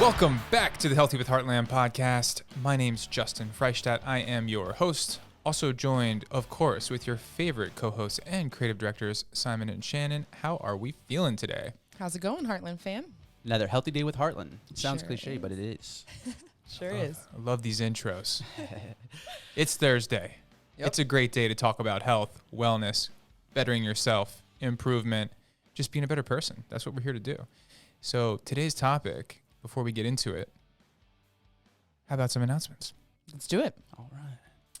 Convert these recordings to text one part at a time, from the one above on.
Welcome back to the Healthy with Heartland podcast. My name's Justin Freistadt. I am your host. Also joined, of course, with your favorite co-hosts and creative directors, Simon and Shannon. How are we feeling today? How's it going, Heartland fam? Another healthy day with Heartland. Sounds Sure cliche, is. but it is. Sure is. I love these intros. It's Thursday. Yep. It's a great day to talk about health, wellness, bettering yourself, improvement, just being a better person. That's what we're here to do. So today's topic, before we get into it, how about some announcements? Let's do it. All right.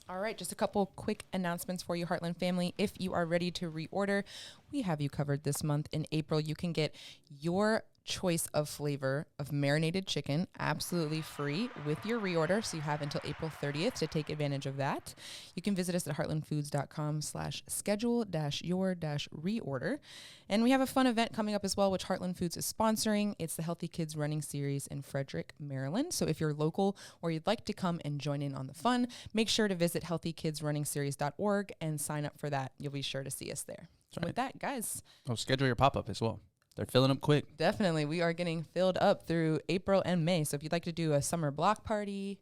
All right, just a couple quick announcements for you, Heartland family. If you are ready to reorder, we have you covered this month. In April, you can get your choice of flavor of marinated chicken absolutely free with your reorder. So you have until April 30th to take advantage of that. You can visit us at heartlandfoods.com/schedule-your-reorder. And we have a fun event coming up as well, which Heartland Foods is sponsoring. It's the Healthy Kids Running Series in Frederick, Maryland. So if you're local or you'd like to come and join in on the fun, make sure to visit healthykidsrunningseries.org and sign up for that. You'll be sure to see us there. Right. With that, guys, Oh, schedule your pop-up as well. They're filling up quick. definitely we are getting filled up through April and May. So if you'd like to do a summer block party,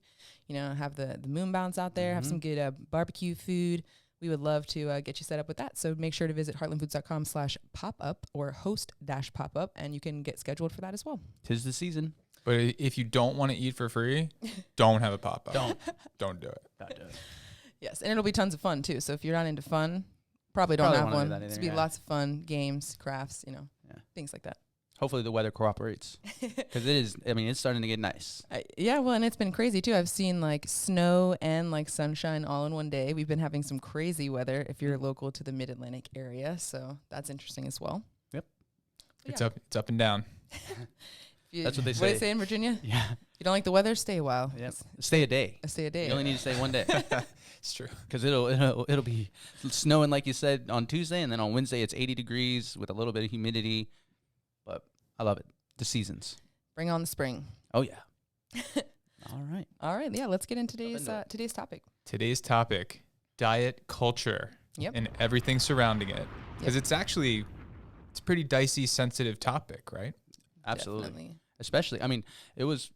have the moon bounce out there, have some good barbecue food, we would love to get you set up with that. So make sure to visit heartlandfoods.com/pop-up or host-pop-up, and you can get scheduled for that as well. 'Tis the season. But if you don't want to eat for free, don't have a pop-up. Don't do it. do it. Yes, and it'll be tons of fun too. So if you're not into fun, probably don't Probably have won't one. do that It's either, be yeah. lots of fun, games, crafts, things like that. Hopefully the weather cooperates. Because it's starting to get nice. Yeah, well, and it's been crazy too. I've seen like snow and like sunshine all in one day. We've been having some crazy weather if you're local to the Mid-Atlantic area, so that's interesting as well. Yep. It's up and down. That's what they What do say. they say in Virginia? Yeah. You don't like the weather? Stay a while. Yep. Stay a day. Stay a day. You only need to stay one day. It's true. Because it'll be snowing, like you said, on Tuesday, and then on Wednesday it's 80 degrees with a little bit of humidity. But I love it. The seasons. Bring on the spring. Oh, yeah. All right. All right, yeah, let's get into today's into it. today's topic. Today's topic, diet culture Yep. and everything surrounding it. Because Yep. it's a pretty dicey, sensitive topic, right? Absolutely. Definitely. Especially, it was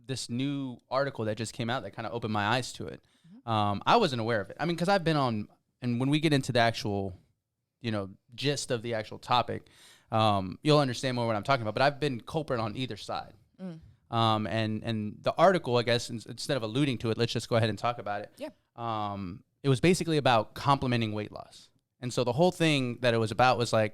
this new article that just came out that kind of opened my eyes to it. I wasn't aware of it. Because I've been on, and when we get into the actual, gist of the actual topic, you'll understand more what I'm talking about. But I've been culprit on either side. And the article, I guess, instead of alluding to it, let's just go ahead and talk about it. Yeah. It was basically about complementing weight loss. And so the whole thing that it was about was like,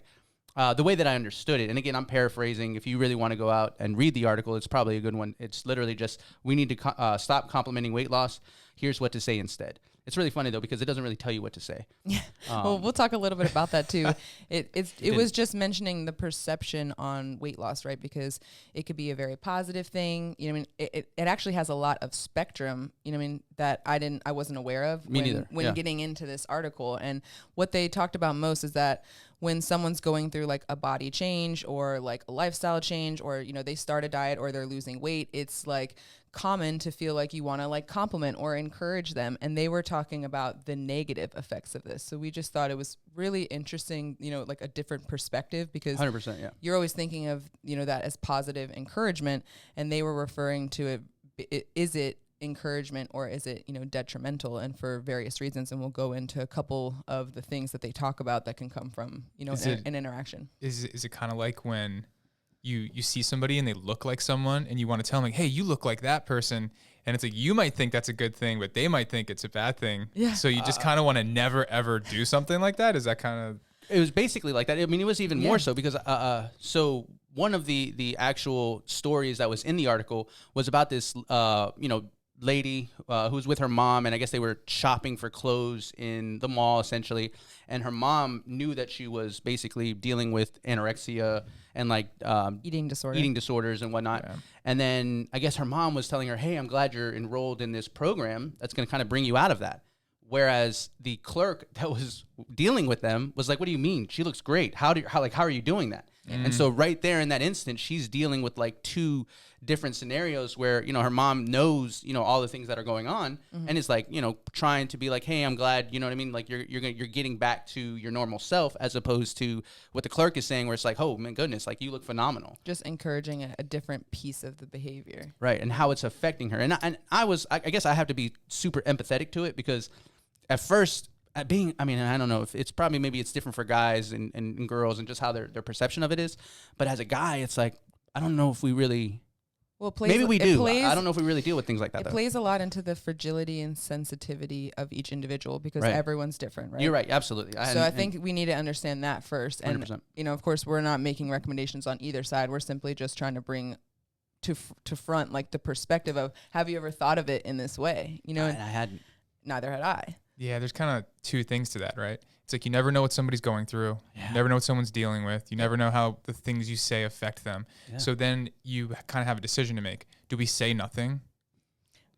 the way that I understood it, and again, I'm paraphrasing. If you really want to go out and read the article, it's probably a good one. It's literally just, we need to stop complementing weight loss. Here's what to say instead. It's really funny, though, because it doesn't really tell you what to say. Yeah. Well, we'll talk a little bit about that, too. It was just mentioning the perception on weight loss, right? Because it could be a very positive thing. It actually has a lot of spectrum, that I wasn't aware of Me neither. when Yeah. getting into this article. And what they talked about most is that when someone's going through like a body change or like a lifestyle change, or, they start a diet or they're losing weight, it's like common to feel like you want to like compliment or encourage them. And they were talking about the negative effects of this. So we just thought it was really interesting, like a different perspective, because 100%, yeah. you're always thinking of, that as positive encouragement. And they were referring to it, is it encouragement or is it, detrimental, and for various reasons. And we'll go into a couple of the things that they talk about that can come from, an interaction. Is it kind of like when you see somebody and they look like someone and you want to tell them like, hey, you look like that person. And it's like, you might think that's a good thing, but they might think it's a bad thing. Yeah. So you just kind of want to never, ever do something like that. Is that kind of... It was basically like that. It was even more so because, so one of the actual stories that was in the article was about this, lady who was with her mom, and I guess they were shopping for clothes in the mall essentially, and her mom knew that she was basically dealing with anorexia and like Eating disorders and whatnot. Yeah. And then I guess her mom was telling her, hey, I'm glad you're enrolled in this program that's going to kind of bring you out of that. Whereas the clerk that was dealing with them was like, what do you mean? She looks great. How are you doing that? And so right there in that instant, she's dealing with like two different scenarios where, you know, her mom knows, you know, all the things that are going on and is like, you know, trying to be like, hey, I'm glad, you know what I mean? Like you're getting back to your normal self, as opposed to what the clerk is saying, where it's like, oh my goodness, like you look phenomenal. Just encouraging a different piece of the behavior. Right. And how it's affecting her. And I guess I have to be super empathetic to it, because at first, I don't know if it's probably, maybe it's different for guys and girls and just how their perception of it is. But as a guy, it's like, I don't know if we really, maybe we do. I don't know if we really deal with things like that. It plays a lot into the fragility and sensitivity of each individual, because Right. everyone's different, right? You're right. Absolutely. I think we need to understand that first. And, 100%. you know, of course, we're not making recommendations on either side. We're simply just trying to bring to front, like, the perspective of, have you ever thought of it in this way? You know, And I hadn't. neither had I. Yeah, there's kind of two things to that, right? It's like you never know what somebody's going through. Yeah. You never know what someone's dealing with. You never know how the things you say affect them. Yeah. So then you kind of have a decision to make. Do we say nothing?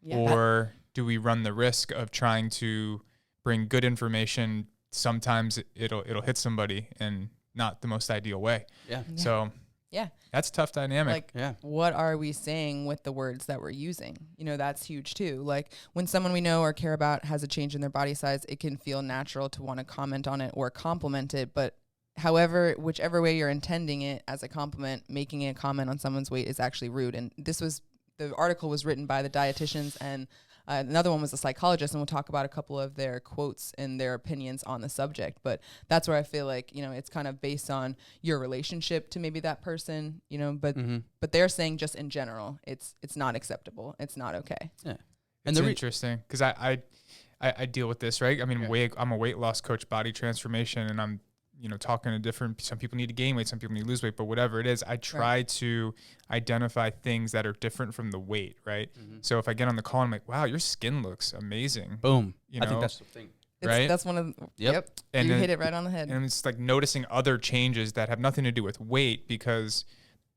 Yeah. Or do we run the risk of trying to bring good information? Sometimes it'll hit somebody in not the most ideal way. Yeah. Yeah. So Yeah. that's a tough dynamic. Like, Yeah. what are we saying with the words that we're using? You know, that's huge too. Like, when someone we know or care about has a change in their body size, it can feel natural to want to comment on it or compliment it. But however, whichever way you're intending it as a compliment, making a comment on someone's weight is actually rude. And the article was written by the dietitians, and another one was a psychologist, and we'll talk about a couple of their quotes and their opinions on the subject. But that's where I feel like, you know, it's kind of based on your relationship to maybe that person, you know, but they're saying just in general, it's not acceptable. It's not okay. Yeah. It's interesting because I deal with this, right? I mean, I'm a weight loss coach, body transformation, and I'm, you know, talking to some people need to gain weight, some people need to lose weight, but whatever it is, I try to identify things that are different from the weight, right? So if I get on the call and I'm like, wow, your skin looks amazing. Boom. You I know? think that's the thing. Right? That's one of Yep. And you then- hit it right on the head. And it's like noticing other changes that have nothing to do with weight, because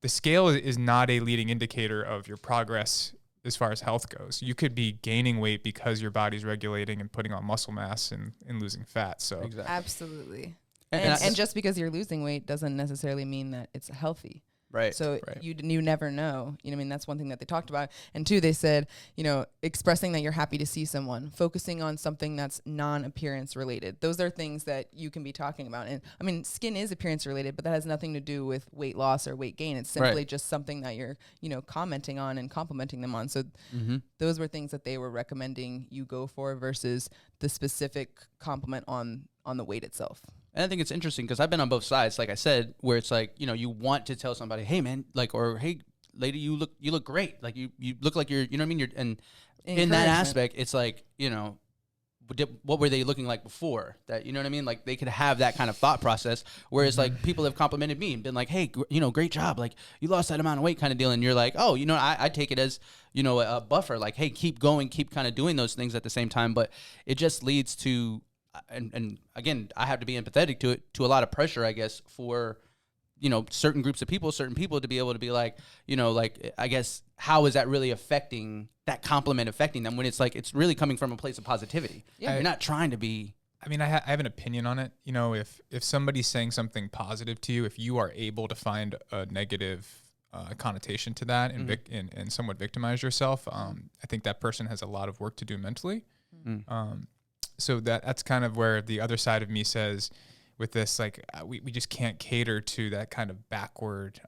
the scale is not a leading indicator of your progress as far as health goes. You could be gaining weight because your body's regulating and putting on muscle mass and losing fat. So Exactly. Absolutely. And And just because you're losing weight doesn't necessarily mean that it's healthy. Right. So Right. you never know. You know, I mean, that's one thing that they talked about. And two, they said, you know, expressing that you're happy to see someone, focusing on something that's non-appearance related. Those are things that you can be talking about. And I mean, skin is appearance related, but that has nothing to do with weight loss or weight gain. It's simply just something that you're, you know, commenting on and complimenting them on. So those were things that they were recommending you go for versus the specific compliment on the weight itself. And I think it's interesting because I've been on both sides, like I said, where it's like, you know, you want to tell somebody, hey man, like, or hey lady, you look great. Like you look like you're, you know what I mean? And in that aspect, it's like, you know, what were they looking like before that? You know what I mean? Like they could have that kind of thought process. Whereas like people have complimented me and been like, hey, you know, great job. Like you lost that amount of weight kind of deal. And you're like, oh, you know, I take it as, you know, a buffer, like, hey, keep going, keep kind of doing those things at the same time. But it just leads to, and again, I have to be empathetic to it, to a lot of pressure, I guess, for, you know, certain groups of people, certain people to be able to be like, you know, like, I guess, how is that really affecting, that compliment affecting them when it's like, it's really coming from a place of positivity. Yeah. You're not trying to be. I mean, I have an opinion on it. You know, if somebody's saying something positive to you, if you are able to find a negative connotation to that and somewhat victimize yourself, I think that person has a lot of work to do mentally. So that's kind of where the other side of me says with this, like, we just can't cater to that kind of backward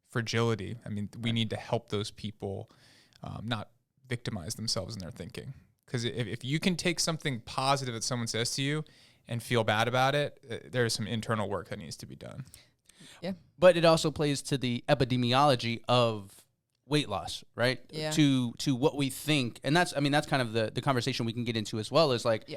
fragility. I mean, we need to help those people not victimize themselves in their thinking. Because if you can take something positive that someone says to you and feel bad about it, there's some internal work that needs to be done. Yeah. But it also plays to the epidemiology of weight loss, right? Yeah. To what we think. And that's kind of the conversation we can get into as well, is like,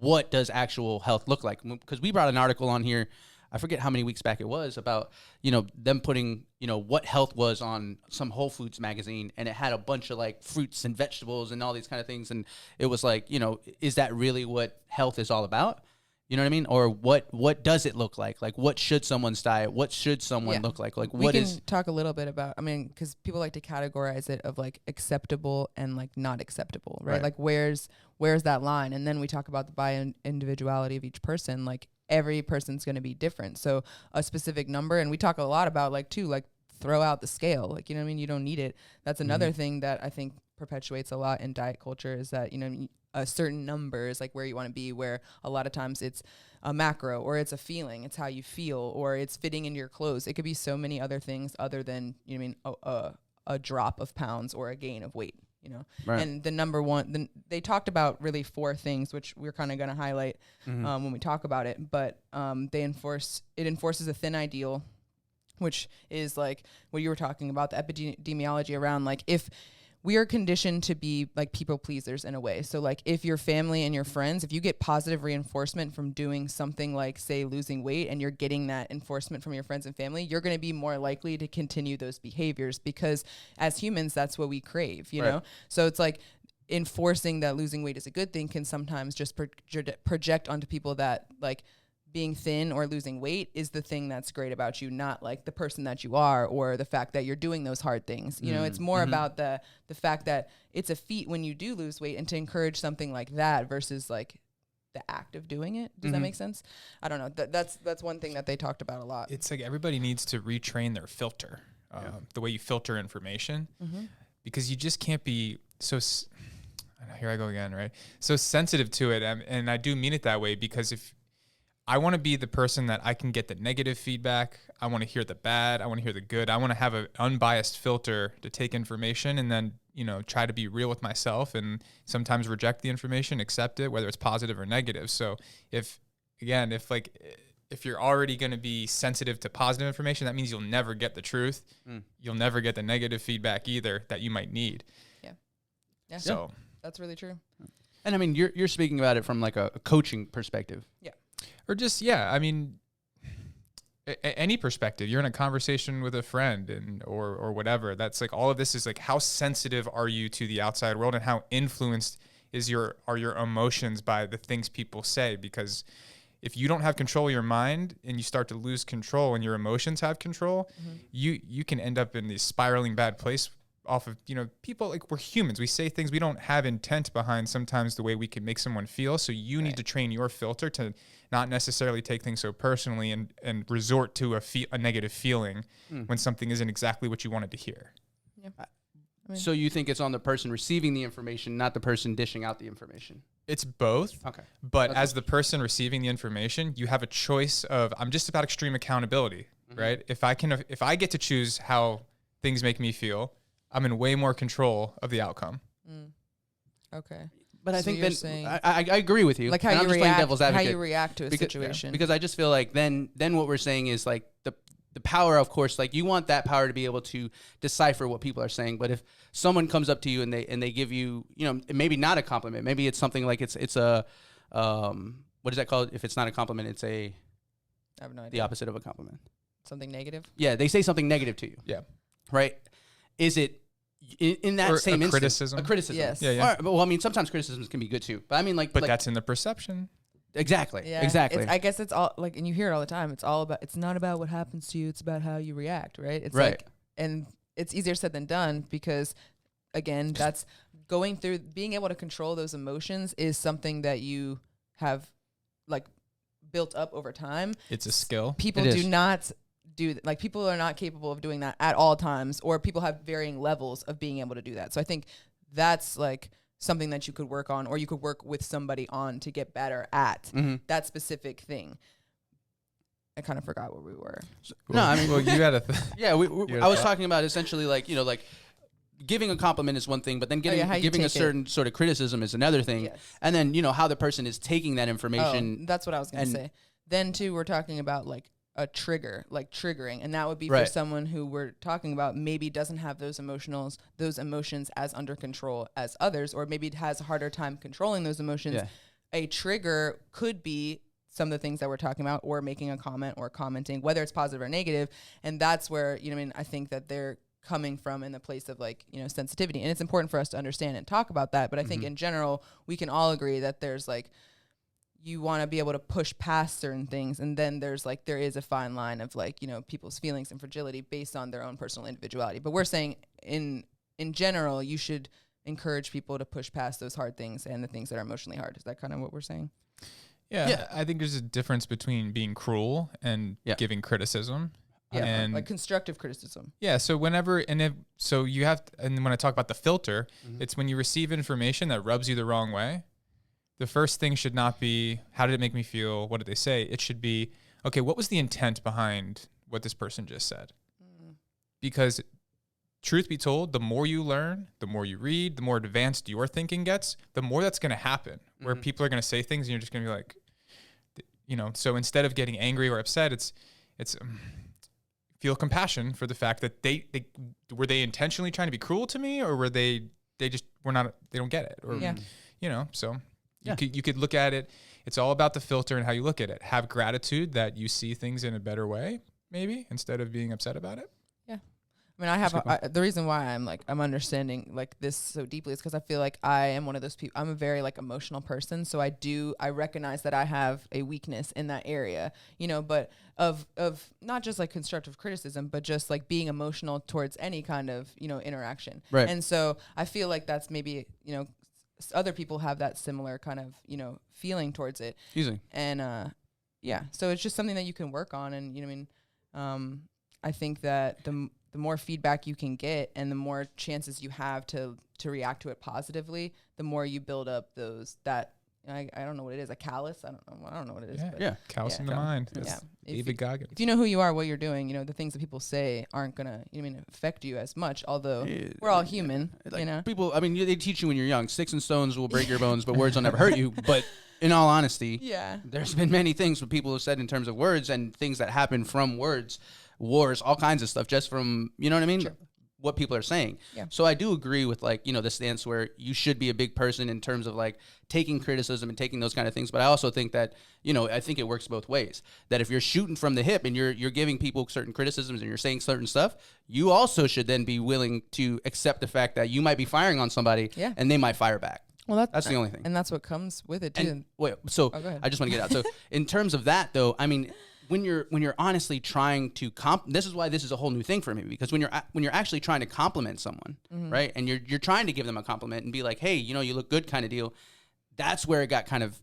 what does actual health look like? Because we brought an article on here, I forget how many weeks back it was, about, you know, them putting, you know, what health was on some Whole Foods magazine, and it had a bunch of like fruits and vegetables and all these kind of things. And it was like, you know, is that really what health is all about? You know what I mean? Or what does it look like? Like, what should someone's diet? What should someone look like? Like, we what can is... talk a little bit about, I mean, because people like to categorize it of like acceptable and like not acceptable, right? Like where's that line? And then we talk about the individuality of each person. Like every person's going to be different. So a specific number, and we talk a lot about like too, like throw out the scale, like, you know what I mean? You don't need it. That's another thing that I think perpetuates a lot in diet culture is that, you know, a certain number is like where you want to be, where a lot of times it's a macro or it's a feeling, it's how you feel, or it's fitting in your clothes. It could be so many other things other than, you know what I mean, a drop of pounds or a gain of weight, you know. Right. And the number one, they talked about really 4 things, which we're kind of going to highlight when we talk about it. But it enforces a thin ideal, which is like what you were talking about, the epidemiology around like if we are conditioned to be like people pleasers in a way. So like if your family and your friends, if you get positive reinforcement from doing something like say losing weight and you're getting that enforcement from your friends and family, you're going to be more likely to continue those behaviors because as humans, that's what we crave, you know? So it's like enforcing that losing weight is a good thing can sometimes just project onto people that like being thin or losing weight is the thing that's great about you, not like the person that you are or the fact that you're doing those hard things. You know, it's more about the fact that it's a feat when you do lose weight and to encourage something like that versus like the act of doing it. Does that make sense? I don't know. That's one thing that they talked about a lot. It's like everybody needs to retrain their filter, the way you filter information, because you just can't be so here I go again, right? So sensitive to it. And I do mean it that way because if I want to be the person that I can get the negative feedback. I want to hear the bad. I want to hear the good. I want to have an unbiased filter to take information and then, you know, try to be real with myself and sometimes reject the information, accept it, whether it's positive or negative. So if you're already going to be sensitive to positive information, that means you'll never get the truth. You'll never get the negative feedback either that you might need. Yeah. So that's really true. And I mean, you're speaking about it from like a coaching perspective. Yeah. Or just, I mean, any perspective. You're in a conversation with a friend or whatever. That's like all of this is like how sensitive are you to the outside world and how influenced are your emotions by the things people say? Because if you don't have control of your mind and you start to lose control and your emotions have control, you can end up in this spiraling bad place off of, you know, people, like we're humans. We say things, we don't have intent behind sometimes the way we can make someone feel. So you need to train your filter to not necessarily take things so personally and resort to a negative feeling when something isn't exactly what you wanted to hear. Yeah. So you think it's on the person receiving the information, not the person dishing out the information? It's both. Okay. But as the person receiving the information, you have a choice of, I'm just about extreme accountability, right? If I get to choose how things make me feel, I'm in way more control of the outcome. Okay. But I So think you're then saying- I agree with you. Like how And you I'm just playing react, devil's how advocate. you react to a situation. Because I just feel like then what we're saying is like the power, of course, like you want that power to be able to decipher what people are saying. But if someone comes up to you and they give you, you know, maybe not a compliment, maybe it's something like it's a what is that called? If it's not a compliment, it's I have no idea. the opposite of a compliment. Something negative. Yeah, they say something negative to you. Yeah. Right? Is it in that Or same a instance, criticism. a criticism? Yes. Yeah. Well, I mean, sometimes criticisms can be good too. But I mean, like, But that's in the perception. exactly, Yeah. exactly. I guess it's all like, and you hear it all the time. It's not about what happens to you. It's about how you react, right? It's Right. like, and it's easier said than done because, again, that's going through being able to control those emotions is something that you have like built up over time. It's a skill. People It do is. not do like people are not capable of doing that at all times, or people have varying levels of being able to do that. So I think that's like something that you could work on, or you could work with somebody on to get better at that specific thing. I kind of forgot where we were. No, I mean, well, you had a. yeah, Your I was thought? talking about essentially like, you know, like giving a compliment is one thing, but then how you giving a take it. certain sort of criticism is another thing. Yes. And then, you know, how the person is taking that Oh, information. that's what I was going to and- say. Then too, we're talking about like a trigger, like triggering, and that would be Right. for someone who we're talking about maybe doesn't have those emotions as under control as others, or maybe has a harder time controlling those emotions. Yeah. A trigger could be some of the things that we're talking about, or making a comment or commenting, whether it's positive or negative. And that's where, you know, I mean, I think that they're coming from in the place of like, you know, sensitivity. And it's important for us to understand and talk about that. But I think in general, we can all agree that there's like, you want to be able to push past certain things. And then there is a fine line of like, you know, people's feelings and fragility based on their own personal individuality. But we're saying in general, you should encourage people to push past those hard things and the things that are emotionally hard. Is that kind of what we're saying? Yeah, I think there's a difference between being cruel and giving criticism. Yeah, and like constructive criticism. Yeah, so you have, and when I talk about the filter, it's when you receive information that rubs you the wrong way. The first thing should not be, how did it make me feel? What did they say? It should be, okay, what was the intent behind what this person just said? Because truth be told, the more you learn, the more you read, the more advanced your thinking gets, the more that's going to happen, where people are going to say things and you're just going to be like, so instead of getting angry or upset, it's feel compassion for the fact that they were they intentionally trying to be cruel to me, or were they just were not, they don't get it, or so you could look at it. It's all about the filter and how you look at it. Have gratitude that you see things in a better way, maybe, instead of being upset about it. Yeah. I mean, I have the reason why I'm understanding like this so deeply is because I feel like I am one of those people. I'm a very like emotional person, so I recognize that I have a weakness in that area, but of not just like constructive criticism, but just like being emotional towards any kind of interaction. Right. And so I feel like that's maybe other people have that similar kind of feeling towards it. Easy. And so it's just something that you can work on, and I think that the more feedback you can get and the more chances you have to react to it positively, the more you build up I don't know what it is, a callus. I don't know what it is. Yeah. Callus in the mind. Yeah. David Goggins. If you know who you are, what you're doing, the things that people say aren't gonna affect you as much. Although we're all human, People, they teach you when you're young, sticks and stones will break your bones, but words will never hurt you. But in all honesty, there's been many things that people have said in terms of words and things that happen from words, wars, all kinds of stuff, just from Sure. what people are saying. Yeah. So I do agree with the stance where you should be a big person in terms of like taking criticism and taking those kind of things. But I also think that, I think it works both ways. That if you're shooting from the hip and you're giving people certain criticisms and you're saying certain stuff, you also should then be willing to accept the fact that you might be firing on somebody and they might fire back. Well, that's the only thing. And that's what comes with it too. I just want to get out. So in terms of that though, when you're honestly trying to this is why this is a whole new thing for me, because when you're actually trying to compliment someone, right, and you're trying to give them a compliment and be like, hey, you look good, kind of deal. That's where it got kind of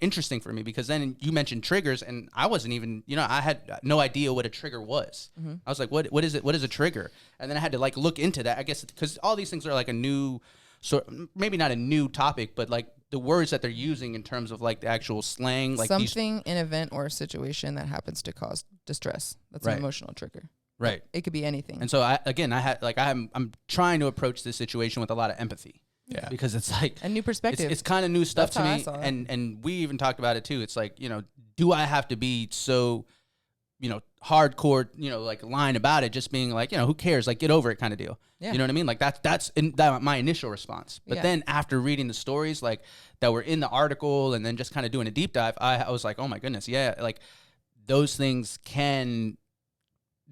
interesting for me, because then you mentioned triggers, and I wasn't even I had no idea what a trigger was. I was like, what is it? What is a trigger? And then I had to like look into that. I guess because all these things are like a new, so maybe not a new topic, but like the words that they're using in terms of like the actual slang, like something, an event or a situation that happens to cause distress. That's an emotional trigger. Right. It could be anything. And so I'm trying to approach this situation with a lot of empathy. Yeah. Because it's like a new perspective. It's kind of new stuff to me. And we even talked about it too. It's like, do I have to be so, hardcore, like lying about it, just being like, who cares? Like, get over it kind of deal. Yeah. You know what I mean? Like that's my initial response. But then after reading the stories like that were in the article and then just kind of doing a deep dive, I was like, oh my goodness. Yeah. Like those things can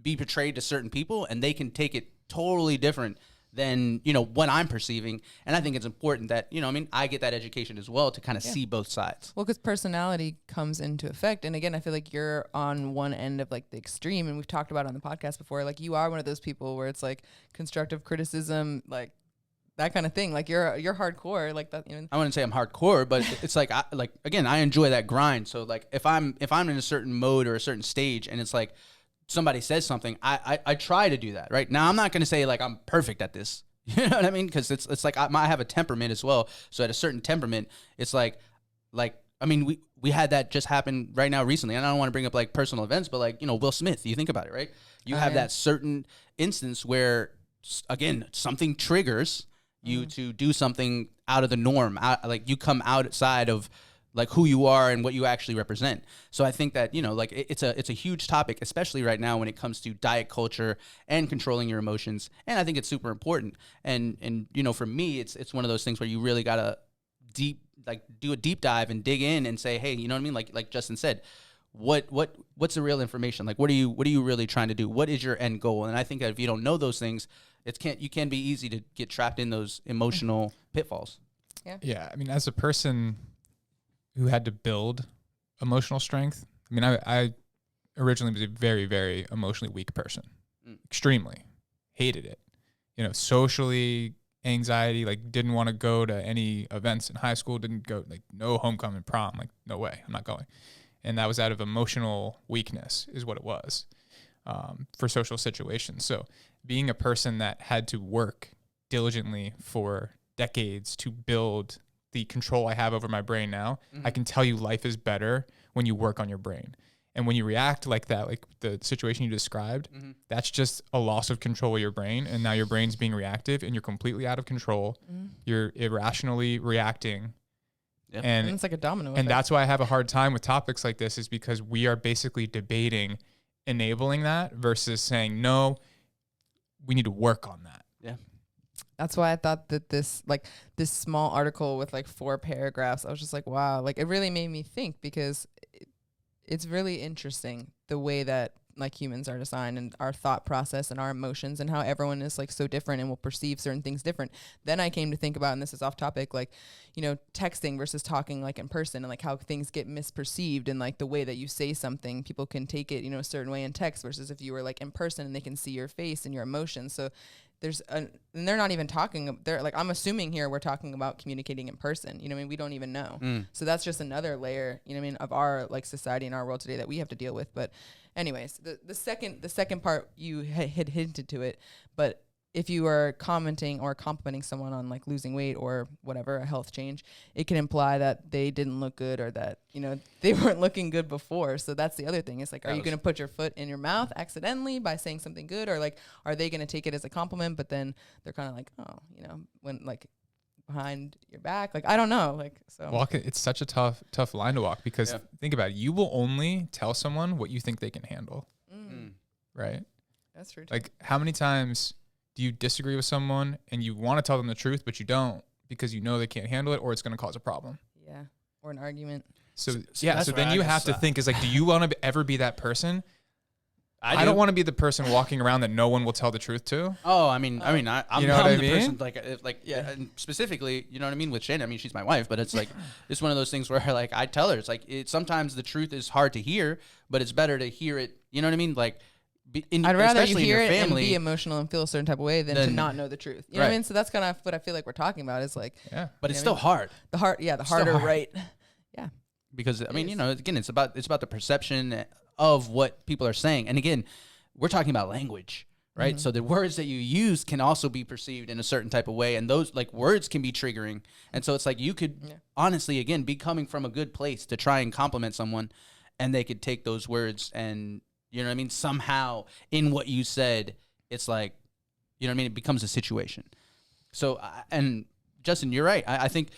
be portrayed to certain people and they can take it totally different than, what I'm perceiving. And I think it's important that, I get that education as well to kind of see both sides. Well, because personality comes into effect. And again, I feel like you're on one end of like the extreme, and we've talked about it on the podcast before. Like you are one of those people where it's like constructive criticism, like that kind of thing. Like you're hardcore like that. I wouldn't say I'm hardcore, but it's like, I enjoy that grind. So like if I'm in a certain mode or a certain stage and it's like, somebody says something, I try to do that, right? Now, I'm not going to say, like, I'm perfect at this. You know what I mean? Because it's like I have a temperament as well. So at a certain temperament, it's like we had that just happen right now recently. And I don't want to bring up, like, personal events, but, like, Will Smith, you think about it, right? You have that certain instance where, again, something triggers you to do something out of the norm. Like, you come outside of like who you are and what you actually represent. So I think that, like it's a huge topic, especially right now when it comes to diet culture and controlling your emotions. And I think it's super important. And for me, it's one of those things where you really gotta do a deep dive and dig in and say, hey, you know what I mean? Like Justin said, what's the real information? Like, what are you really trying to do? What is your end goal? And I think that if you don't know those things, you can be easy to get trapped in those emotional pitfalls. Yeah. I mean, as a person who had to build emotional strength. I mean, I originally was a very, very emotionally weak person. Extremely. Hated it. Socially, anxiety, like didn't want to go to any events in high school, didn't go, like no homecoming, prom, like no way, I'm not going. And that was out of emotional weakness is what it was, for social situations. So being a person that had to work diligently for decades to build the control I have over my brain now, I can tell you life is better when you work on your brain. And when you react like that, like the situation you described, that's just a loss of control of your brain. And now your brain's being reactive and you're completely out of control. You're irrationally reacting. Yep. And it's like a domino effect. And that's why I have a hard time with topics like this, is because we are basically debating enabling that versus saying, no, we need to work on that. Yeah. That's why I thought that this small article with like 4 paragraphs, I was just like, wow, like it really made me think, because it's really interesting the way that like humans are designed and our thought process and our emotions and how everyone is like so different and will perceive certain things different. Then I came to think about, and this is off topic, like, you know, texting versus talking like in person, and like how things get misperceived, and like the way that you say something, people can take it, you know, a certain way in text versus if you were like in person and they can see your face and your emotions. So and they're not even talking, they're like, I'm assuming here we're talking about communicating in person, you know what I mean? We don't even know. So that's just another layer, you know what I mean, of our like society and our world today that we have to deal with. But anyways, the second part, you had hinted to it, but if you are commenting or complimenting someone on like losing weight or whatever, a health change, it can imply that they didn't look good, or that, you know, they weren't looking good before. So that's the other thing. It's like, are you going to put your foot in your mouth accidentally by saying something good, or like, are they going to take it as a compliment, but then they're kind of like, oh, you know, when like behind your back, like, I don't know, like, so It's such a tough line to walk, because think about it, you will only tell someone what you think they can handle. Right? That's true too. Like, how many times do you disagree with someone and you want to tell them the truth, but you don't, because you know they can't handle it, or it's going to cause a problem? Yeah. Or an argument. So then you have to think, is like, do you want to ever be that person? I do. don't want to be the person walking around that no one will tell the truth to. Oh, I'm you know what I'm I the mean? person, and specifically, you know what I mean, with Shane. I mean, she's my wife, but it's like, it's one of those things where like I tell her, it's like, sometimes the truth is hard to hear, but it's better to hear it. You know what I mean? Like, I'd rather you especially hear in your it and family, be emotional and feel a certain type of way than to not know the truth. You know what I mean? So that's kind of what I feel like we're talking about, is like, but it's still hard. The harder, right? Yeah. Because I mean, you know, again, it's about the perception of what people are saying. And again, we're talking about language, right? So the words that you use can also be perceived in a certain type of way, and those like words can be triggering. And so it's like, you could honestly, again, be coming from a good place to try and compliment someone, and they could take those words and, you know what I mean, somehow in what you said, it's like, you know what I mean, it becomes a situation. So, and Justin, you're right. I think,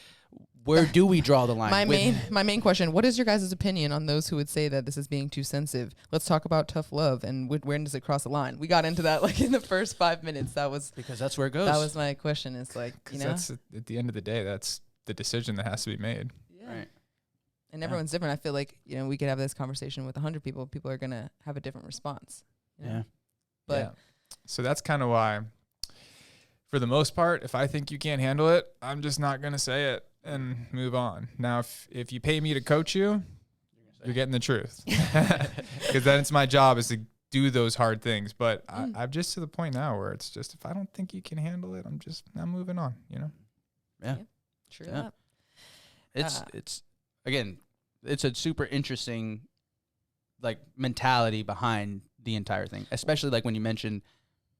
where do we draw the line? My main question, what is your guys' opinion on those who would say that this is being too sensitive? Let's talk about tough love, and when does it cross the line? We got into that like in the first 5 minutes. That was, because that's where it goes. That was my question. It's like, you know, that's at the end of the day, that's the decision that has to be made. Yeah. Right. And everyone's different. I feel like, you know, we could have this conversation with 100 people. People are going to have a different response. You know? But so that's kind of why, for the most part, if I think you can't handle it, I'm just not going to say it and move on. Now, if you pay me to coach you, you're getting the truth. Because then it's my job is to do those hard things. But I'm just to the point now where it's just, if I don't think you can handle it, I'm moving on, you know? Yeah. True that. It's again, it's a super interesting like mentality behind the entire thing, especially like when you mentioned,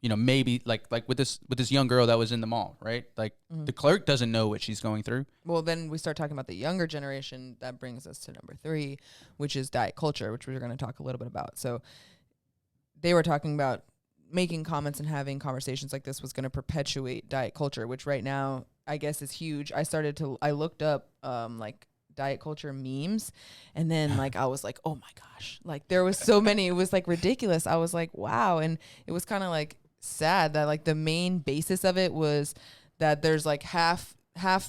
you know, maybe like with this young girl that was in the mall, right? Like the clerk doesn't know what she's going through. Well, then we start talking about the younger generation. That brings us to number 3, which is diet culture, which we're going to talk a little bit about. So they were talking about making comments and having conversations like this was going to perpetuate diet culture, which right now I guess is huge. I looked up like diet culture memes, and then like I was like, oh my gosh, like there was so many. It was like ridiculous. I was like, wow. And it was kind of like sad that like the main basis of it was that there's like half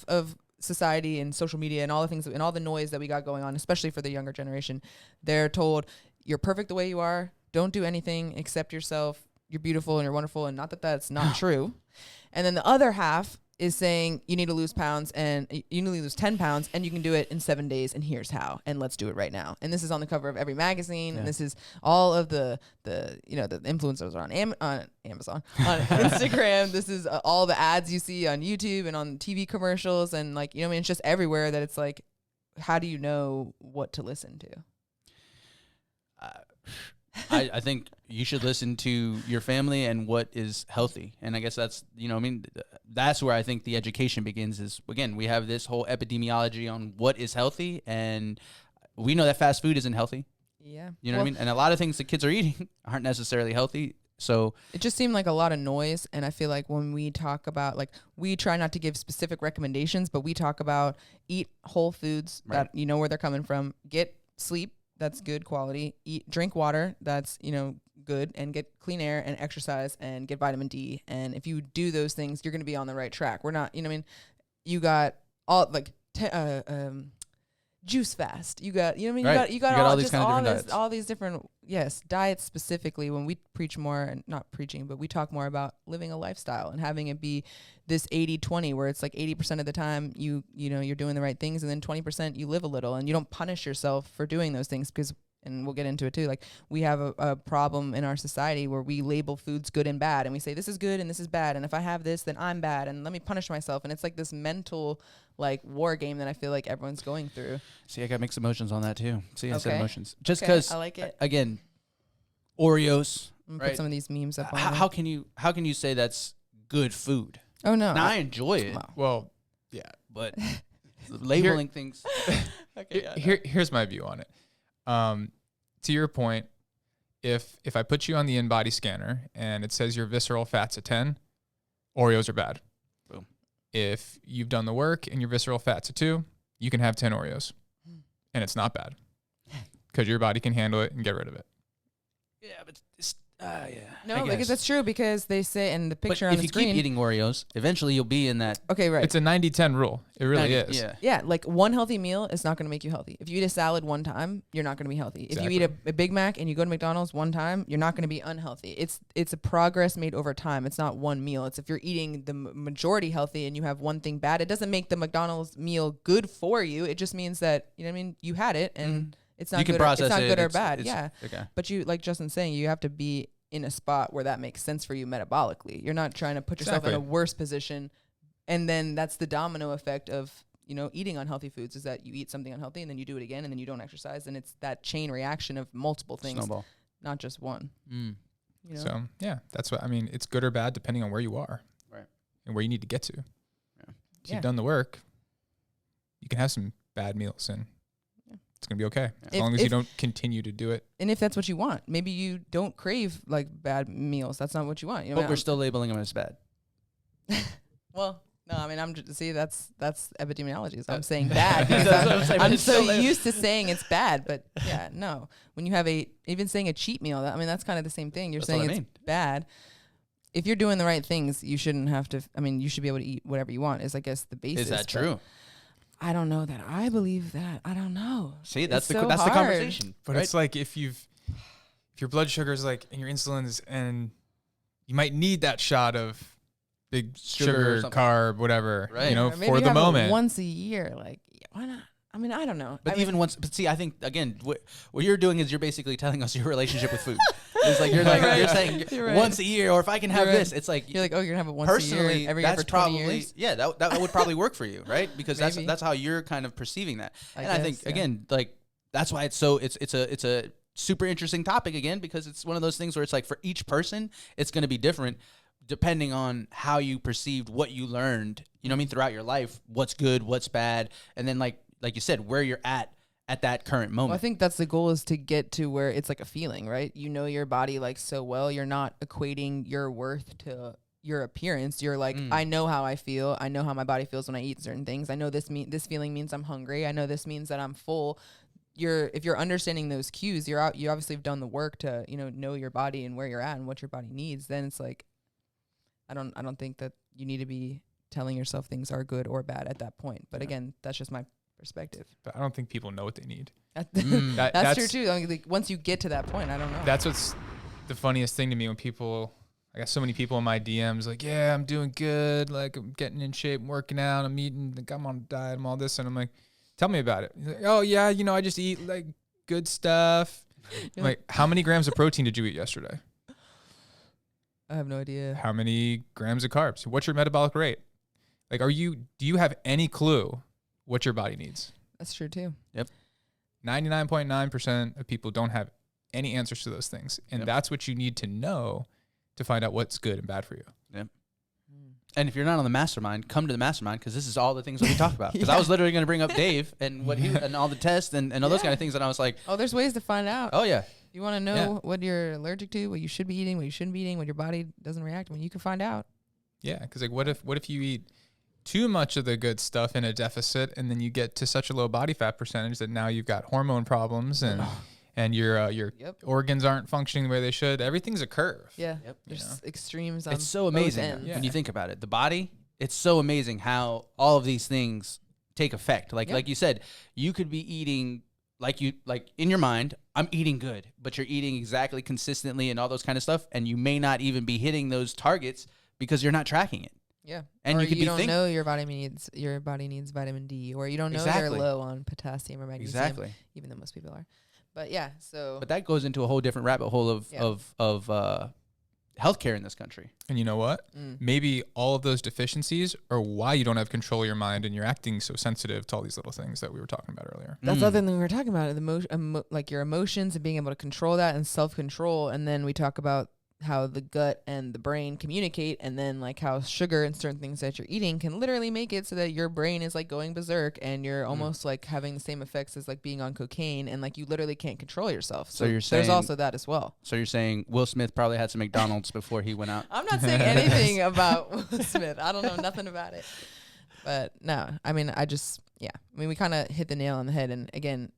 of society and social media and all the things and all the noise that we got going on, especially for the younger generation. They're told you're perfect the way you are, don't do anything, accept yourself, you're beautiful and you're wonderful. And not that that's not true. And then the other half is saying you need to lose pounds and you need to lose 10 pounds and you can do it in 7 days and here's how and let's do it right now. And this is on the cover of every magazine and this is all of the influencers on Amazon, on Instagram. This is all the ads you see on YouTube and on TV commercials and like, you know what I mean? It's just everywhere that it's like, how do you know what to listen to? I think you should listen to your family and what is healthy. And I guess that's, you know, I mean, that's where I think the education begins is, again, we have this whole epidemiology on what is healthy. And we know that fast food isn't healthy. Yeah. You know what I mean? And a lot of things the kids are eating aren't necessarily healthy. So it just seemed like a lot of noise. And I feel like when we talk about, like, we try not to give specific recommendations, but we talk about eat whole foods that you know where they're coming from, get sleep. That's good quality. Drink water. That's, you know, good, and get clean air and exercise and get vitamin D. And if you do those things, you're going to be on the right track. We're not, you know what I mean? You got all like, juice fast. You got, you know what I mean? You got all these kind of different diets. All these different, diets specifically. When we preach more, and not preaching, but we talk more about living a lifestyle and having it be this 80-20 where it's like 80% of the time you know, you're doing the right things, and then 20% you live a little and you don't punish yourself for doing those things because, and we'll get into it too, like we have a problem in our society where we label foods good and bad, and we say this is good and this is bad, and if I have this then I'm bad and let me punish myself, and it's like this mental like war game that I feel like everyone's going through. See, I got mixed emotions on that too. See, I said emotions. Just Okay, because I like it. Again, Oreos. Put some of these memes up on How can you say that's good food? Oh no. Now, I enjoy it. Well, yeah, but labeling things. Okay, here's my view on it. To your point, if I put you on the in-body scanner and it says your visceral fat's a 10, Oreos are bad. Boom. If you've done the work and your visceral fat's a 2, you can have 10 Oreos, and it's not bad because your body can handle it and get rid of it. Yeah, but it's No, because that's true, because they say in the picture on the screen. If you keep eating Oreos, eventually you'll be in that. Okay, right. It's a 90-10 rule. It really is. Yeah. Yeah, like one healthy meal is not going to make you healthy. If you eat a salad one time, you're not going to be healthy. Exactly. If you eat a Big Mac and you go to McDonald's one time, you're not going to be unhealthy. It's a progress made over time. It's not one meal. It's if you're eating the majority healthy and you have one thing bad, it doesn't make the McDonald's meal good for you. It just means that, you know what I mean, you had it and it's not good. It's not good or bad. Yeah. Okay. But you, like Justin's saying, you have to be in a spot where that makes sense for you metabolically. You're not trying to put yourself in a worse position. And then that's the domino effect of, you know, eating unhealthy foods, is that you eat something unhealthy and then you do it again and then you don't exercise. And it's that chain reaction of multiple things, Snowball. not just one. You know? So, yeah, that's what I mean. It's good or bad depending on where you are. Right. And where you need to get to. Yeah. If you've done the work, you can have some bad meals and it's going to be okay. As long as you don't continue to do it. And if that's what you want, maybe you don't crave like bad meals. That's not what you want. You know, but we're still labeling them as bad. Well, no, I mean, that's epidemiology. So I'm saying bad because I'm so used to saying it's bad, but yeah, no. When you have even saying a cheat meal, I mean, that's kind of the same thing. You're saying it's bad. If you're doing the right things, you shouldn't have to. I mean, you should be able to eat whatever you want. Is, I guess, the basis. Is that true? I don't know that. I believe that. I don't know. See, that's the conversation. But it's like if your blood sugar is like, and your insulin's, and you might need that shot of big sugar carb, whatever, you know, for the moment. Once a year, like, why not? I mean, I don't know. But but see, I think, again, what you're doing is you're basically telling us your relationship with food. It's like you're saying once a year, or if I can have this, it's like you're like, oh, you're gonna have it once a year, every year for 20 years. Yeah, that would probably work for you, right? Because that's how you're kind of perceiving that. I think again, like that's why it's a super interesting topic again, because it's one of those things where it's like for each person, it's going to be different depending on how you perceived what you learned. You know what I mean, throughout your life, what's good, what's bad, and then like you said, where you're at that current moment. Well, I think that's the goal, is to get to where it's like a feeling, right? You know your body like so well, you're not equating your worth to your appearance. You're like, I know how I feel. I know how my body feels when I eat certain things. I know this feeling means I'm hungry. I know this means that I'm full. If you're understanding those cues, you obviously have done the work to, you know your body and where you're at and what your body needs. Then it's like, I don't think that you need to be telling yourself things are good or bad at that point. But again, that's just my perspective. But I don't think people know what they need. That's true too. I mean, like, once you get to that point, I don't know. That's what's the funniest thing to me, when people I got so many people in my DMs like, yeah, I'm doing good. Like, I'm getting in shape, I'm working out, I'm eating, like, I'm on a diet, I'm all this. And I'm like, tell me about it. He's like, oh, yeah, I just eat like good stuff. I'm like, how many grams of protein did you eat yesterday? I have no idea. How many grams of carbs? What's your metabolic rate? Like, do you have any clue what your body needs? That's true too. 99.9% of people don't have any answers to those things. And that's what you need to know to find out what's good and bad for you. Yep. And if you're not on the mastermind, come to the mastermind, because this is all the things that we talk about. Because I was literally going to bring up Dave and what and all the tests and all those kind of things. And I was like, oh, there's ways to find out. oh, yeah. You want to know what you're allergic to, what you should be eating, what you shouldn't be eating, what your body doesn't react to, you can find out. Yeah, because like, what if you eat too much of the good stuff in a deficit, and then you get to such a low body fat percentage that now you've got hormone problems and your organs aren't functioning the way they should. Everything's a curve. Yeah. Yep. There's extremes on It's so amazing when you think about it. The body, it's so amazing how all of these things take effect. Like you said, you could be eating like in your mind, I'm eating good, but you're eating exactly consistently and all those kind of stuff, and you may not even be hitting those targets because you're not tracking it. Yeah. And or you could you don't know your body needs vitamin D, or you don't know they're low on potassium or magnesium, even though most people are. But but that goes into a whole different rabbit hole of healthcare in this country. And you know what? Maybe all of those deficiencies are why you don't have control of your mind and you're acting so sensitive to all these little things that we were talking about earlier. That's the other thing we were talking about, like your emotions and being able to control that and self-control. And then we talk about how the gut and the brain communicate, and then like how sugar and certain things that you're eating can literally make it so that your brain is like going berserk and you're almost like having the same effects as like being on cocaine, and like you literally can't control yourself. So you're saying, there's also that as well. So you're saying Will Smith probably had some McDonald's before he went out? I'm not saying anything about Will Smith. I don't know nothing about it. But no, I mean, we kind of hit the nail on the head. And again,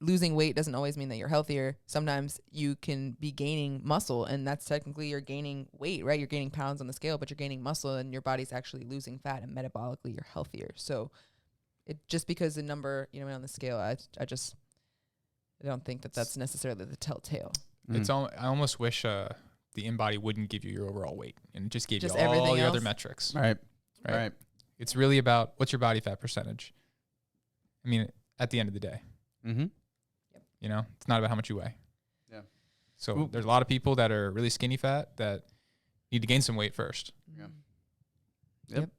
losing weight doesn't always mean that you're healthier. Sometimes you can be gaining muscle, and that's technically you're gaining weight, right? You're gaining pounds on the scale, but you're gaining muscle, and your body's actually losing fat, and metabolically you're healthier. So it just because the number, on the scale, I don't think that that's necessarily the telltale. I almost wish the InBody wouldn't give you your overall weight and just gave you all everything your else? other metrics. Right. It's really about what's your body fat percentage. I mean, at the end of the day. Mm-hmm. It's not about how much you weigh. Yeah. So there's a lot of people that are really skinny fat that need to gain some weight first. Yeah. Yep.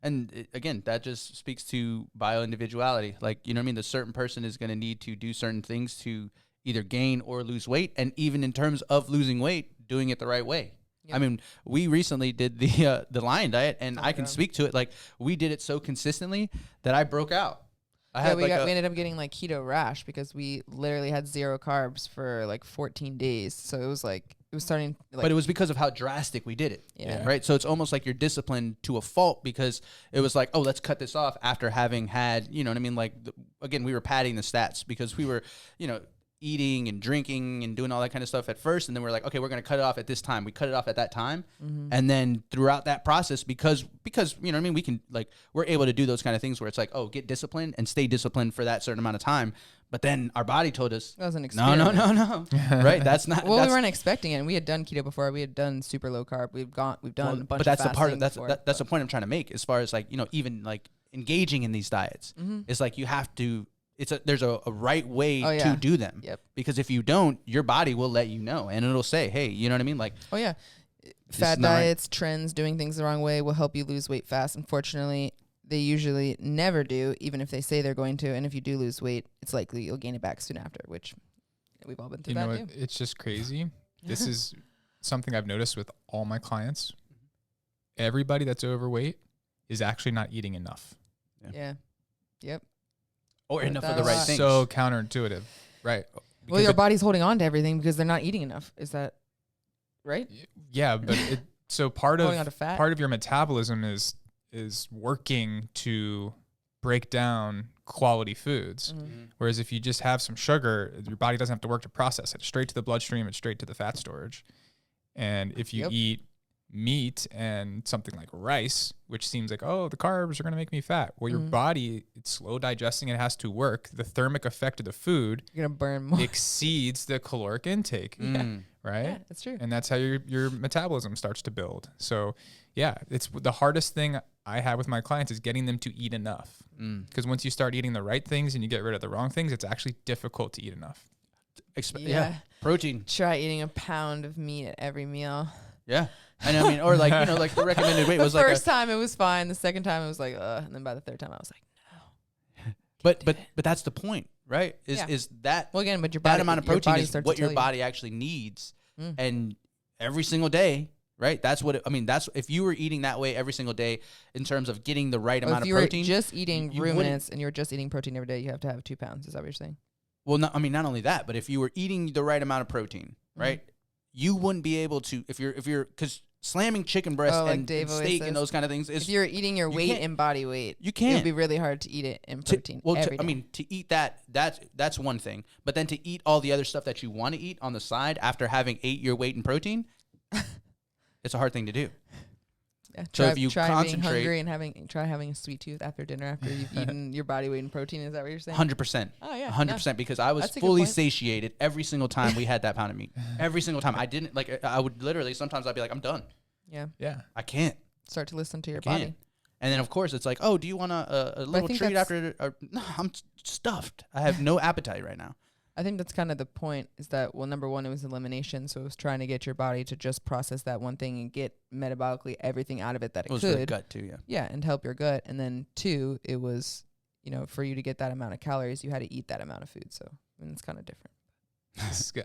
And again, that just speaks to bio-individuality. Like, the certain person is going to need to do certain things to either gain or lose weight. And even in terms of losing weight, doing it the right way. Yep. I mean, we recently did the Lion diet, and I can speak to it. Like, we did it so consistently that I broke out. We ended up getting like keto rash because we literally had 0 carbs for like 14 days. So it was starting. But it was because of how drastic we did it. Yeah. Right. So it's almost like you're disciplined to a fault, because it was like, oh, let's cut this off after having had, Like, again, we were padding the stats because we were, eating and drinking and doing all that kind of stuff at first, and then we're like, okay, we're going to cut it off at this time. We cut it off at that time, and then throughout that process, because we can, like, we're able to do those kind of things where it's like, oh, get disciplined and stay disciplined for that certain amount of time. But then our body told us, that was an no, experiment. Right? That's not. Well, we weren't expecting it. And we had done keto before. We had done super low carb. We've done a bunch of fasting. But that's the part. That's the point I'm trying to make, as far as like, even like engaging in these diets. It's like you have to. There's a right way to do them. Yep. Because if you don't, your body will let you know, and it'll say, hey, you know what I mean? Like, oh yeah, fat diets, trends, doing things the wrong way will help you lose weight fast. Unfortunately, they usually never do, even if they say they're going to. And if you do lose weight, it's likely you'll gain it back soon after, which we've all been through too. It's just crazy. This is something I've noticed with all my clients. Everybody that's overweight is actually not eating enough. Yeah. Yep. Or enough of the right things. So counterintuitive, right? Well, your body's holding on to everything because they're not eating enough. Is that right? Yeah, but part holding on to fat? Part of your metabolism is working to break down quality foods. Whereas if you just have some sugar, your body doesn't have to work to process it. Straight to the bloodstream, it's straight to the fat storage. And if you eat meat and something like rice, which seems like, oh, the carbs are going to make me fat. Well, your body, it's slow digesting. It has to work. The thermic effect of the food You're going to burn more. exceeds the caloric intake, right? Yeah, that's true. And that's how your metabolism starts to build. So yeah, it's the hardest thing I have with my clients is getting them to eat enough. Because once you start eating the right things and you get rid of the wrong things, it's actually difficult to eat enough. Protein. Try eating a pound of meat at every meal. Yeah. And I mean, or like, you know, like the recommended weight was the like first time it was fine. The second time it was like, and then by the third time I was like, no. But that's the point, right? Is that well again, but your body, that amount of protein is what your you. body actually needs, and every single day, right? That's what that's if you were eating that way every single day in terms of getting the right amount of protein. If you were just eating ruminants and you were just eating protein every day, you have to have 2 pounds. Is that what you're saying? Well, not only that, but if you were eating the right amount of protein, right, you wouldn't be able to if you're because slamming chicken breast and steak and those kind of things is if you're eating your weight in body weight, you can't. It'd be really hard to eat it in protein. Every day. To eat that's one thing, but then to eat all the other stuff that you want to eat on the side after having ate your weight in protein, it's a hard thing to do. Yeah, so if you try concentrate, being hungry and try having a sweet tooth after dinner after you've eaten your body weight in protein. Is that what you're saying? 100%. Oh yeah, 100%. Because I was fully satiated every single time we had that pound of meat. Every single time. I didn't I would literally sometimes I'd be like, I'm done. Yeah. I can't. Start to listen to your body. And then of course it's like, oh, do you want a little treat after? No, I'm stuffed. I have no appetite right now. I think that's kind of the point is that, well, number one, it was elimination. So it was trying to get your body to just process that one thing and get metabolically everything out of it that it was could. For the gut too, yeah. Yeah, and help your gut. And then 2, it was, for you to get that amount of calories, you had to eat that amount of food. So it's kind of different.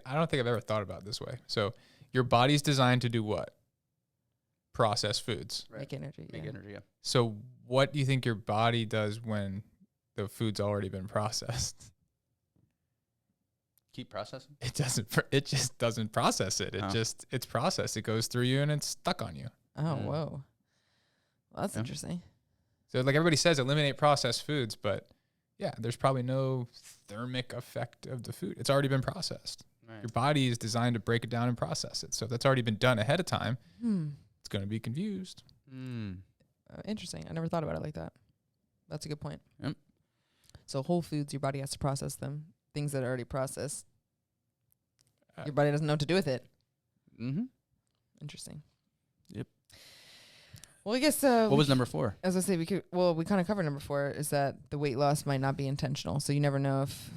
I don't think I've ever thought about it this way. So your body's designed to do what? Process foods. Right. Make energy. Make energy, yeah. So what do you think your body does when the food's already been processed? Keep processing? It doesn't. It just doesn't process it. It's processed. It goes through you and it's stuck on you. Oh, whoa. Well, that's interesting. So like everybody says, eliminate processed foods, but yeah, there's probably no thermic effect of the food. It's already been processed. Right. Your body is designed to break it down and process it. So if that's already been done ahead of time, it's going to be confused. Interesting. I never thought about it like that. That's a good point. Yep. So whole foods, your body has to process them. Things that are already processed, your body doesn't know what to do with it. Interesting. Yep. Well, I guess what was number 4? As I say, we kind of covered number 4 is that the weight loss might not be intentional. So you never know if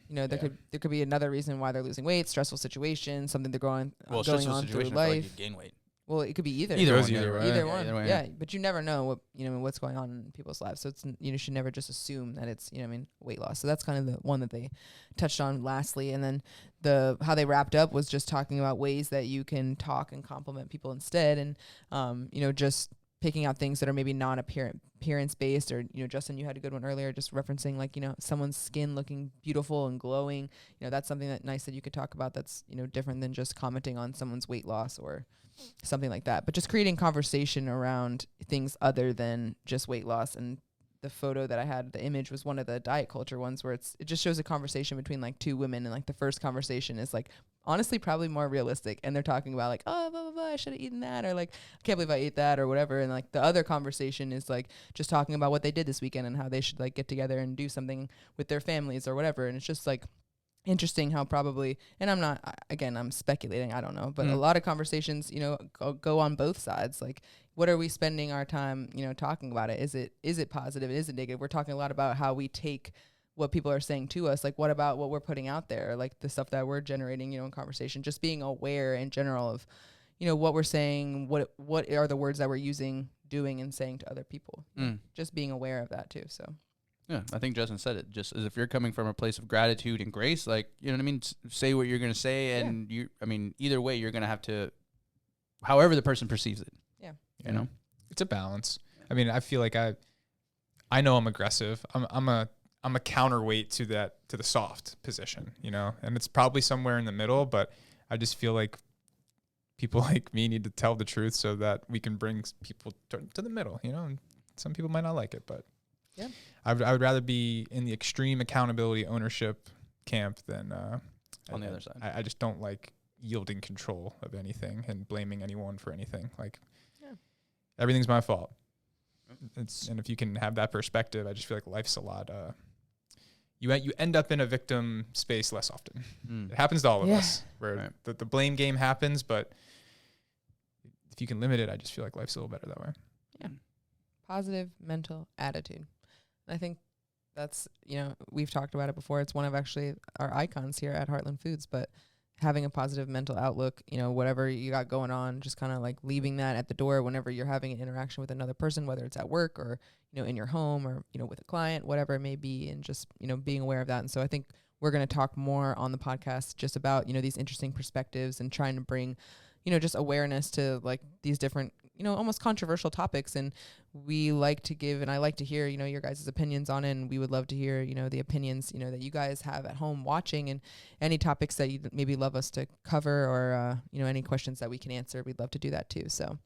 there could be another reason why they're losing weight, stressful situation, something they're going on through life. Like you gain weight. Well, it could be either. Either one. Yeah, but you never know what's going on in people's lives. So it's you should never just assume that it's weight loss. So that's kind of the one that they touched on lastly, and then how they wrapped up was just talking about ways that you can talk and compliment people instead, and just picking out things that are maybe non-appearance based, or Justin, you had a good one earlier, just referencing like someone's skin looking beautiful and glowing. That's something that nice that you could talk about. That's different than just commenting on someone's weight loss or something like that, but just creating conversation around things other than just weight loss. And the photo that I had, the image was one of the diet culture ones where it just shows a conversation between like 2 women, and like the first conversation is like honestly probably more realistic, and they're talking about like, oh, blah, blah, blah, I should have eaten that, or like, I can't believe I ate that, or whatever. And like the other conversation is like just talking about what they did this weekend and how they should like get together and do something with their families or whatever. And it's just like interesting how probably, and I'm speculating, I don't know, but a lot of conversations, go on both sides. Like, what are we spending our time, talking about it? Is it positive? Is it negative? We're talking a lot about how we take what people are saying to us. Like, what about what we're putting out there? Like the stuff that we're generating, in conversation, just being aware in general of, what we're saying, what are the words that we're using, doing and saying to other people. Just being aware of that too. So. Yeah, I think Justin said it. Just as if you're coming from a place of gratitude and grace, like, you know what I mean? Say what you're going to say, and either way, you're going to have to, however the person perceives it. Yeah. It's a balance. I mean, I feel like I know I'm aggressive. I'm a counterweight to the soft position, and it's probably somewhere in the middle, but I just feel like people like me need to tell the truth so that we can bring people to the middle, and some people might not like it, but yeah, I would rather be in the extreme accountability ownership camp than on the other side. I just don't like yielding control of anything and blaming anyone for anything. Like, Yeah. everything's my fault. And if you can have that perspective, I just feel like life's a lot. You end up in a victim space less often. It happens to all of us, where the blame game happens. But if you can limit it, I just feel like life's a little better that way. Yeah. Positive mental attitude. And I think that's, we've talked about it before. It's one of actually our icons here at Heartland Foods, but having a positive mental outlook, whatever you got going on, just kind of like leaving that at the door whenever you're having an interaction with another person, whether it's at work or, in your home or, with a client, whatever it may be, and just, being aware of that. And so I think we're going to talk more on the podcast just about, these interesting perspectives and trying to bring, just awareness to like these different, almost controversial topics. And we like to give, and I like to hear, your guys' opinions on it. And we would love to hear, the opinions, that you guys have at home watching, and any topics that you maybe love us to cover, or, any questions that we can answer. We'd love to do that too. So,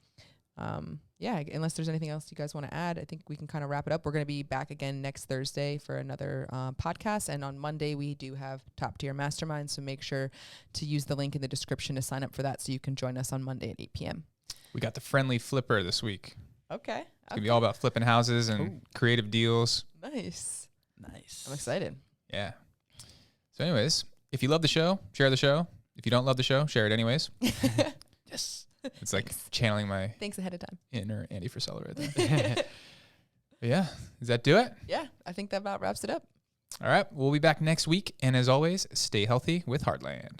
unless there's anything else you guys want to add, I think we can kind of wrap it up. We're going to be back again next Thursday for another podcast. And on Monday, we do have Top Tier Mastermind. So make sure to use the link in the description to sign up for that so you can join us on Monday at 8 p.m. We got the friendly flipper this week. Okay. It's going to be all about flipping houses and creative deals. Nice. I'm excited. Yeah. So anyways, if you love the show, share the show. If you don't love the show, share it anyways. Yes. It's like channeling my Thanks ahead of time. inner Andy Frisella right there. But yeah. Does that do it? Yeah. I think that about wraps it up. All right. We'll be back next week. And as always, stay healthy with Heartland.